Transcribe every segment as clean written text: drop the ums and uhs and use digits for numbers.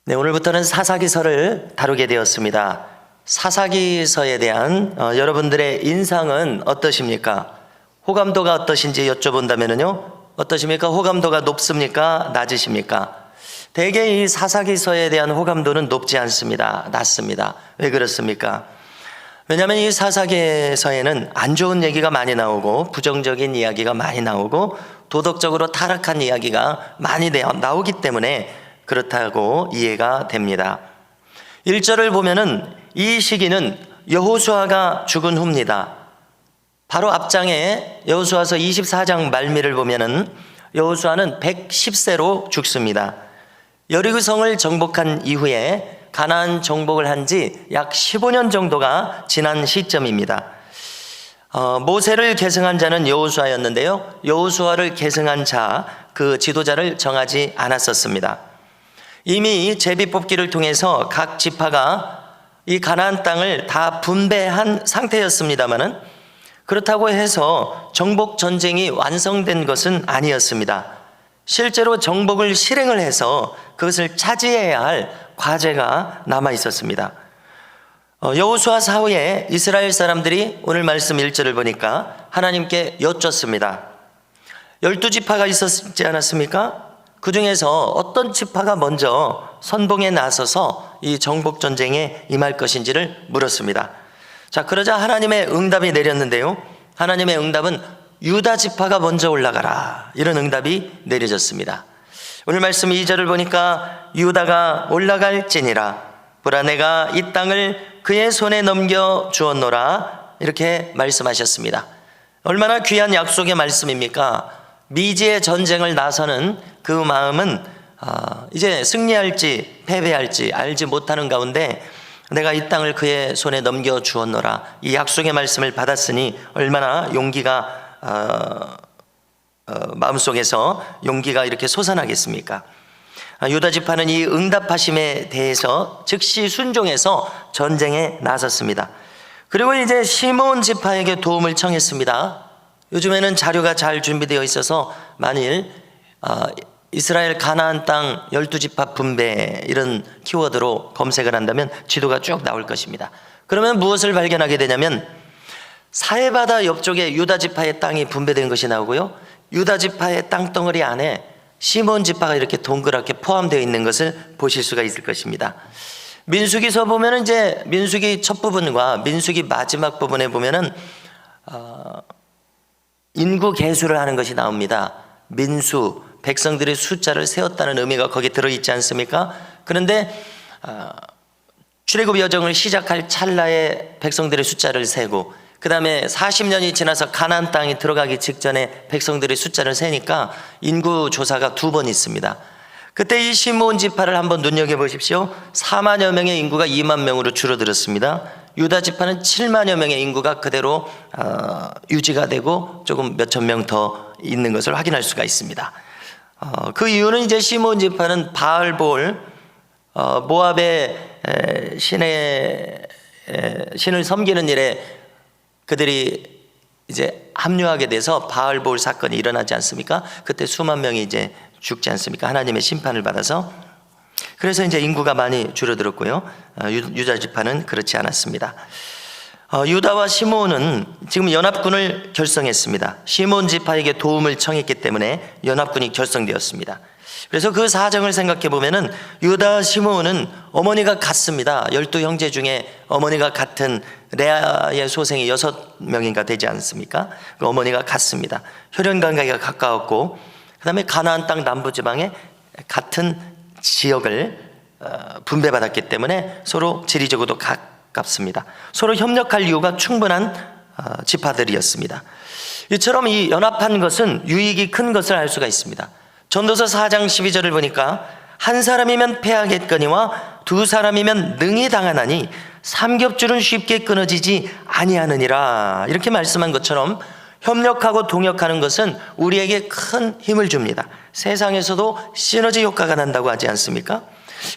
네, 오늘부터는 사사기서를 다루게 되었습니다. 사사기서에 대한 여러분들의 인상은 어떠십니까? 호감도가 어떠신지 여쭤본다면요, 어떠십니까? 호감도가 높습니까? 낮으십니까? 대개 이 사사기서에 대한 호감도는 높지 않습니다. 낮습니다. 왜 그렇습니까? 왜냐하면 이 사사기서에는 안 좋은 얘기가 많이 나오고 부정적인 이야기가 많이 나오고 도덕적으로 타락한 이야기가 많이 나오기 때문에 그렇다고 이해가 됩니다. 1절을 보면은 이 시기는 여호수아가 죽은 후입니다. 바로 앞장에 여호수아서 24장 말미를 보면은 여호수아는 110세로 죽습니다. 여리고성을 정복한 이후에 가나안 정복을 한 지 약 15년 정도가 지난 시점입니다. 모세를 계승한 자는 여호수아였는데요, 여호수아를 계승한 자, 그 지도자를 정하지 않았었습니다. 이미 제비뽑기를 통해서 각 지파가 이 가나안 땅을 다 분배한 상태였습니다마는 그렇다고 해서 정복 전쟁이 완성된 것은 아니었습니다. 실제로 정복을 실행을 해서 그것을 차지해야 할 과제가 남아 있었습니다. 여호수아 사후에 이스라엘 사람들이 오늘 말씀 1절을 보니까 하나님께 여쭙습니다. 12지파가 있었지 않았습니까? 그 중에서 어떤 지파가 먼저 선봉에 나서서 이 정복 전쟁에 임할 것인지를 물었습니다. 자, 그러자 하나님의 응답이 내렸는데요, 하나님의 응답은 유다 지파가 먼저 올라가라, 이런 응답이 내려졌습니다. 오늘 말씀 2절을 보니까 유다가 올라갈지니라, 보라 내가 이 땅을 그의 손에 넘겨 주었노라, 이렇게 말씀하셨습니다. 얼마나 귀한 약속의 말씀입니까? 미지의 전쟁을 나서는 그 마음은 이제 승리할지 패배할지 알지 못하는 가운데 내가 이 땅을 그의 손에 넘겨 주었노라, 이 약속의 말씀을 받았으니 얼마나 용기가 마음속에서 용기가 이렇게 솟아나겠습니까? 유다 지파는 이 응답하심에 대해서 즉시 순종해서 전쟁에 나섰습니다. 그리고 이제 시므온 지파에게 도움을 청했습니다. 요즘에는 자료가 잘 준비되어 있어서 만일 이스라엘 가나안 땅 12지파 분배 이런 키워드로 검색을 한다면 지도가 쭉 나올 것입니다. 그러면 무엇을 발견하게 되냐면 사해바다 옆쪽에 유다 지파의 땅이 분배된 것이 나오고요, 유다 지파의 땅덩어리 안에 시므온 지파가 이렇게 동그랗게 포함되어 있는 것을 보실 수가 있을 것입니다. 민수기서 보면은 이제 민수기 첫 부분과 민수기 마지막 부분에 보면은 인구 계수를 하는 것이 나옵니다. 민수, 백성들의 숫자를 세웠다는 의미가 거기에 들어있지 않습니까? 그런데 출애굽 여정을 시작할 찰나에 백성들의 숫자를 세고 그 다음에 40년이 지나서 가나안 땅에 들어가기 직전에 백성들의 숫자를 세니까 인구 조사가 2번 있습니다. 그때 이 시므온 지파를 한번 눈여겨보십시오. 4만여 명의 인구가 2만 명으로 줄어들었습니다. 유다 지파는 7만여 명의 인구가 그대로 유지가 되고 조금 몇천 명 더 있는 것을 확인할 수가 있습니다. 그 이유는 이제 시므온 지파는 바알볼, 모압의 신을 섬기는 일에 그들이 이제 합류하게 돼서 바알볼 사건이 일어나지 않습니까? 그때 수만 명이 이제 죽지 않습니까? 하나님의 심판을 받아서. 그래서 이제 인구가 많이 줄어들었고요, 유다 지파는 그렇지 않았습니다. 유다와 시므온은 지금 연합군을 결성했습니다. 시므온 지파에게 도움을 청했기 때문에 연합군이 결성되었습니다. 그래서 그 사정을 생각해 보면은 유다 시므온은 어머니가 같습니다. 12형제 중에 어머니가 같은 레아의 소생이 6명인가 되지 않습니까? 그 어머니가 같습니다. 혈연 관계가 가까웠고 그 다음에 가나안 땅 남부지방에 같은 지역을 분배받았기 때문에 서로 지리적으로도 가깝습니다. 서로 협력할 이유가 충분한 지파들이었습니다. 이처럼 이 연합한 것은 유익이 큰 것을 알 수가 있습니다. 전도서 4장 12절을 보니까 한 사람이면 패하겠거니와 두 사람이면 능히 당하나니 삼겹줄은 쉽게 끊어지지 아니하느니라, 이렇게 말씀한 것처럼 협력하고 동역하는 것은 우리에게 큰 힘을 줍니다. 세상에서도 시너지 효과가 난다고 하지 않습니까?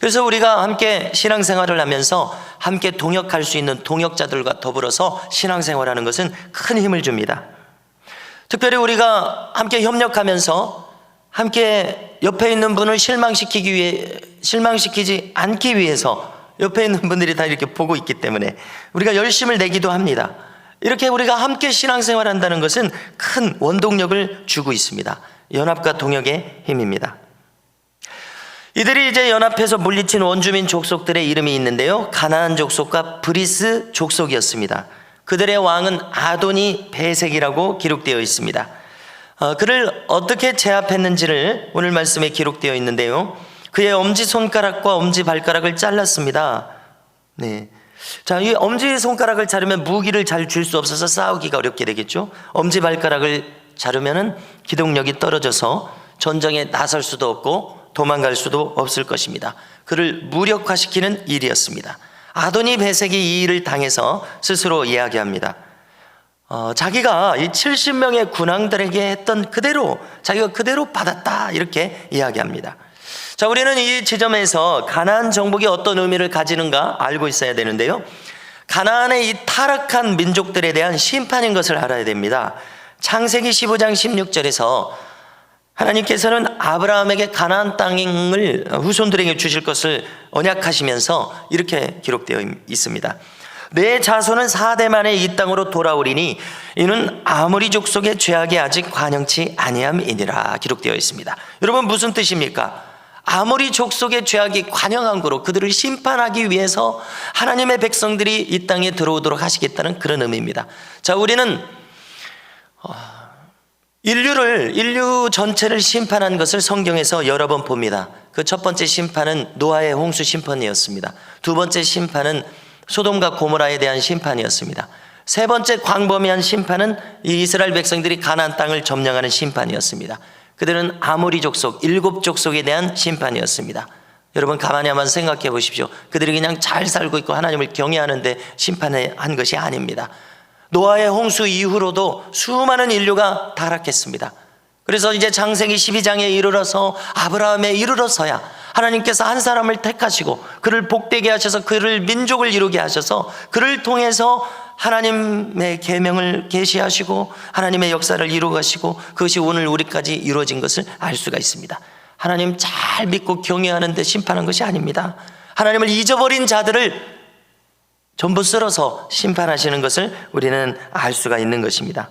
그래서 우리가 함께 신앙생활을 하면서 함께 동역할 수 있는 동역자들과 더불어서 신앙생활하는 것은 큰 힘을 줍니다. 특별히 우리가 함께 협력하면서 함께 옆에 있는 분을 실망시키지 않기 위해서 옆에 있는 분들이 다 이렇게 보고 있기 때문에 우리가 열심을 내기도 합니다. 이렇게 우리가 함께 신앙생활한다는 것은 큰 원동력을 주고 있습니다. 연합과 동역의 힘입니다. 이들이 이제 연합해서 물리친 원주민 족속들의 이름이 있는데요, 가나안 족속과 브리스 족속이었습니다. 그들의 왕은 아도니 베색이라고 기록되어 있습니다. 그를 어떻게 제압했는지를 오늘 말씀에 기록되어 있는데요, 그의 엄지손가락과 엄지발가락을 잘랐습니다. 네. 자, 이 엄지손가락을 자르면 무기를 잘 쥘 수 없어서 싸우기가 어렵게 되겠죠. 엄지발가락을 자르면은 기동력이 떨어져서 전쟁에 나설 수도 없고 도망갈 수도 없을 것입니다. 그를 무력화시키는 일이었습니다. 아도니 베색이 이 일을 당해서 스스로 이야기합니다. 자기가 이 70명의 군왕들에게 했던 그대로 자기가 그대로 받았다, 이렇게 이야기합니다. 자, 우리는 이 지점에서 가나안 정복이 어떤 의미를 가지는가 알고 있어야 되는데요, 가나안의 이 타락한 민족들에 대한 심판인 것을 알아야 됩니다. 창세기 15장 16절에서 하나님께서는 아브라함에게 가나안 땅을 후손들에게 주실 것을 언약하시면서 이렇게 기록되어 있습니다. 내 자손은 4대 만에 이 땅으로 돌아오리니 이는 아모리 족속의 죄악이 아직 관영치 아니함이니라 기록되어 있습니다. 여러분, 무슨 뜻입니까? 아모리 족속의 죄악이 관영한 거로 그들을 심판하기 위해서 하나님의 백성들이 이 땅에 들어오도록 하시겠다는 그런 의미입니다. 자, 우리는 인류 전체를 심판한 것을 성경에서 여러 번 봅니다. 그 첫 번째 심판은 노아의 홍수 심판이었습니다. 두 번째 심판은 소돔과 고모라에 대한 심판이었습니다. 세 번째 광범위한 심판은 이 이스라엘 백성들이 가나안 땅을 점령하는 심판이었습니다. 그들은 아모리 족속, 7족속에 대한 심판이었습니다. 여러분, 가만히 한번 생각해 보십시오. 그들이 그냥 잘 살고 있고 하나님을 경외하는데 심판한 것이 아닙니다. 노아의 홍수 이후로도 수많은 인류가 타락했습니다. 그래서 이제 창세기 12장에 이르러서 아브라함에 이르러서야 하나님께서 한 사람을 택하시고 그를 복되게 하셔서 그를 민족을 이루게 하셔서 그를 통해서 하나님의 계명을 계시하시고 하나님의 역사를 이루가시고 그것이 오늘 우리까지 이루어진 것을 알 수가 있습니다. 하나님 잘 믿고 경외하는데 심판한 것이 아닙니다. 하나님을 잊어버린 자들을 전부 쓸어서 심판하시는 것을 우리는 알 수가 있는 것입니다.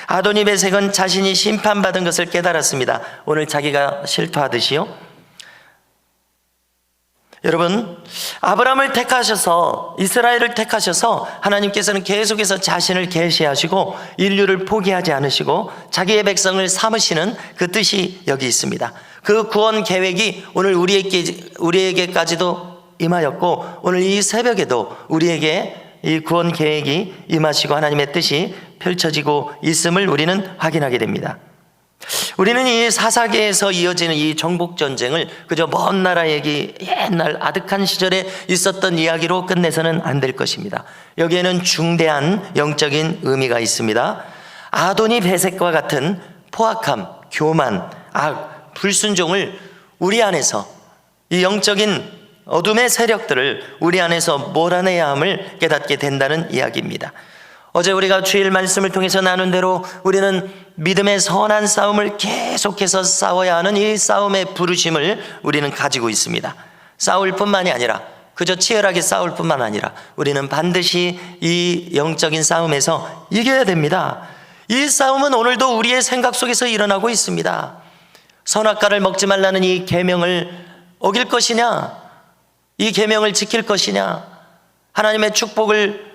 아도니 베색은 자신이 심판받은 것을 깨달았습니다. 오늘 자기가 실토하듯이요. 여러분, 아브라함을 택하셔서 이스라엘을 택하셔서 하나님께서는 계속해서 자신을 계시하시고 인류를 포기하지 않으시고 자기의 백성을 삼으시는 그 뜻이 여기 있습니다. 그 구원 계획이 오늘 우리에게까지도 임하였고 오늘 이 새벽에도 우리에게 이 구원 계획이 임하시고 하나님의 뜻이 펼쳐지고 있음을 우리는 확인하게 됩니다. 우리는 이 사사기에서 이어지는 이 정복전쟁을 그저 먼 나라 얘기, 옛날 아득한 시절에 있었던 이야기로 끝내서는 안 될 것입니다. 여기에는 중대한 영적인 의미가 있습니다. 아도니 베색과 같은 포악함, 교만, 악, 불순종을 우리 안에서 이 영적인 어둠의 세력들을 우리 안에서 몰아내야 함을 깨닫게 된다는 이야기입니다. 어제 우리가 주일 말씀을 통해서 나눈 대로 우리는 믿음의 선한 싸움을 계속해서 싸워야 하는 이 싸움의 부르심을 우리는 가지고 있습니다. 싸울 뿐만이 아니라 그저 치열하게 싸울 뿐만 아니라 우리는 반드시 이 영적인 싸움에서 이겨야 됩니다. 이 싸움은 오늘도 우리의 생각 속에서 일어나고 있습니다. 선악과를 먹지 말라는 이 계명을 어길 것이냐, 이 계명을 지킬 것이냐, 하나님의 축복을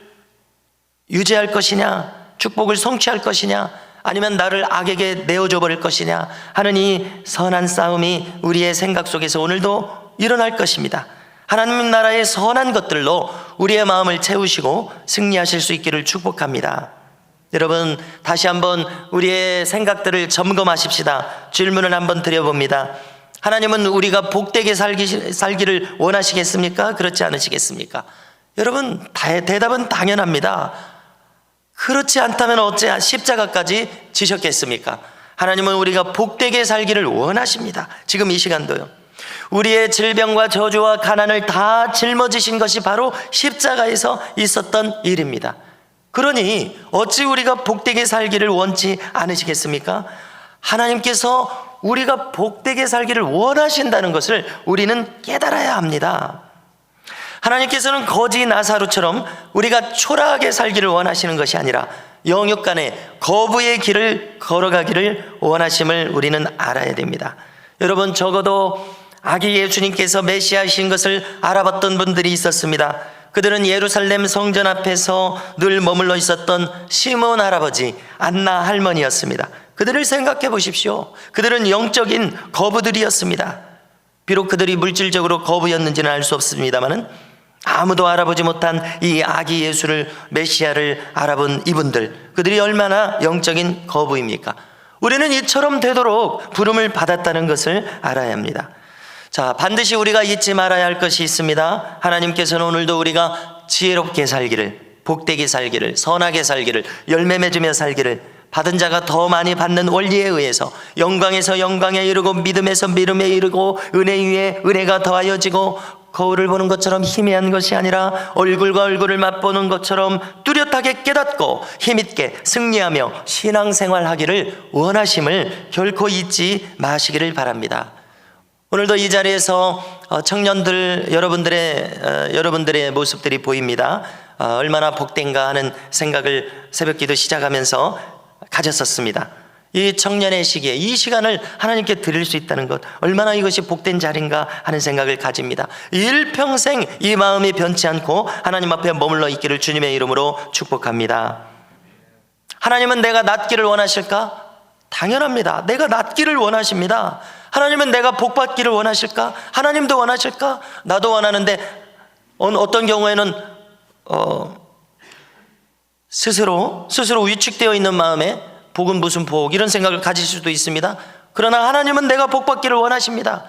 유지할 것이냐, 축복을 성취할 것이냐, 아니면 나를 악에게 내어줘 버릴 것이냐 하는 이 선한 싸움이 우리의 생각 속에서 오늘도 일어날 것입니다. 하나님 나라의 선한 것들로 우리의 마음을 채우시고 승리하실 수 있기를 축복합니다. 여러분, 다시 한번 우리의 생각들을 점검하십시다. 질문을 한번 드려봅니다. 하나님은 우리가 복되게 살기를 원하시겠습니까? 그렇지 않으시겠습니까? 여러분, 대답은 당연합니다. 그렇지 않다면 어째 십자가까지 지셨겠습니까? 하나님은 우리가 복되게 살기를 원하십니다. 지금 이 시간도요. 우리의 질병과 저주와 가난을 다 짊어지신 것이 바로 십자가에서 있었던 일입니다. 그러니 어찌 우리가 복되게 살기를 원치 않으시겠습니까? 하나님께서 우리가 복되게 살기를 원하신다는 것을 우리는 깨달아야 합니다. 하나님께서는 거지 나사로처럼 우리가 초라하게 살기를 원하시는 것이 아니라 영육 간의 거부의 길을 걸어가기를 원하심을 우리는 알아야 됩니다. 여러분, 적어도 아기 예수님께서 메시아이신 것을 알아봤던 분들이 있었습니다. 그들은 예루살렘 성전 앞에서 늘 머물러 있었던 시몬 할아버지, 안나 할머니였습니다. 그들을 생각해 보십시오. 그들은 영적인 거부들이었습니다. 비록 그들이 물질적으로 거부였는지는 알 수 없습니다만 아무도 알아보지 못한 이 아기 예수를, 메시아를 알아본 이분들, 그들이 얼마나 영적인 거부입니까? 우리는 이처럼 되도록 부름을 받았다는 것을 알아야 합니다. 자, 반드시 우리가 잊지 말아야 할 것이 있습니다. 하나님께서는 오늘도 우리가 지혜롭게 살기를, 복되게 살기를, 선하게 살기를, 열매 맺으며 살기를, 받은 자가 더 많이 받는 원리에 의해서 영광에서 영광에 이르고 믿음에서 믿음에 이르고 은혜 위에 은혜가 더하여지고 거울을 보는 것처럼 희미한 것이 아니라 얼굴과 얼굴을 맛보는 것처럼 뚜렷하게 깨닫고 힘있게 승리하며 신앙생활하기를 원하심을 결코 잊지 마시기를 바랍니다. 오늘도 이 자리에서 청년들 여러분들의 모습들이 보입니다. 얼마나 복된가 하는 생각을 새벽기도 시작하면서 가졌었습니다. 이 청년의 시기에 이 시간을 하나님께 드릴 수 있다는 것, 얼마나 이것이 복된 자리인가 하는 생각을 가집니다. 일평생 이 마음이 변치 않고 하나님 앞에 머물러 있기를 주님의 이름으로 축복합니다. 하나님은 내가 낫기를 원하실까? 당연합니다. 내가 낫기를 원하십니다. 하나님은 내가 복받기를 원하실까? 하나님도 원하실까? 나도 원하는데 어떤 경우에는 스스로 위축되어 있는 마음에 복은 무슨 복, 이런 생각을 가질 수도 있습니다. 그러나 하나님은 내가 복받기를 원하십니다.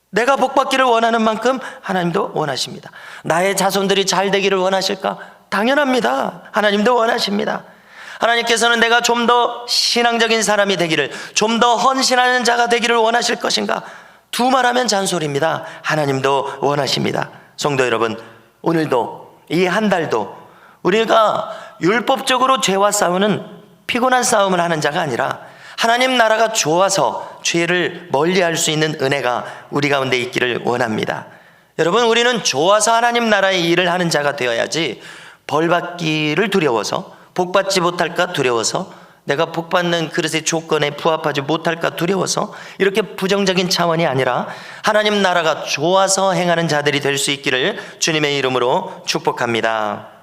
내가 복받기를 원하는 만큼 하나님도 원하십니다. 나의 자손들이 잘 되기를 원하실까? 당연합니다. 하나님도 원하십니다. 하나님께서는 내가 좀 더 신앙적인 사람이 되기를, 좀 더 헌신하는 자가 되기를 원하실 것인가? 두 말하면 잔소리입니다. 하나님도 원하십니다. 성도 여러분, 오늘도 이 한 달도 우리가 율법적으로 죄와 싸우는 피곤한 싸움을 하는 자가 아니라 하나님 나라가 좋아서 죄를 멀리할 수 있는 은혜가 우리 가운데 있기를 원합니다. 여러분, 우리는 좋아서 하나님 나라의 일을 하는 자가 되어야지 벌받기를 두려워서, 복받지 못할까 두려워서, 내가 복받는 그릇의 조건에 부합하지 못할까 두려워서 이렇게 부정적인 차원이 아니라 하나님 나라가 좋아서 행하는 자들이 될 수 있기를 주님의 이름으로 축복합니다.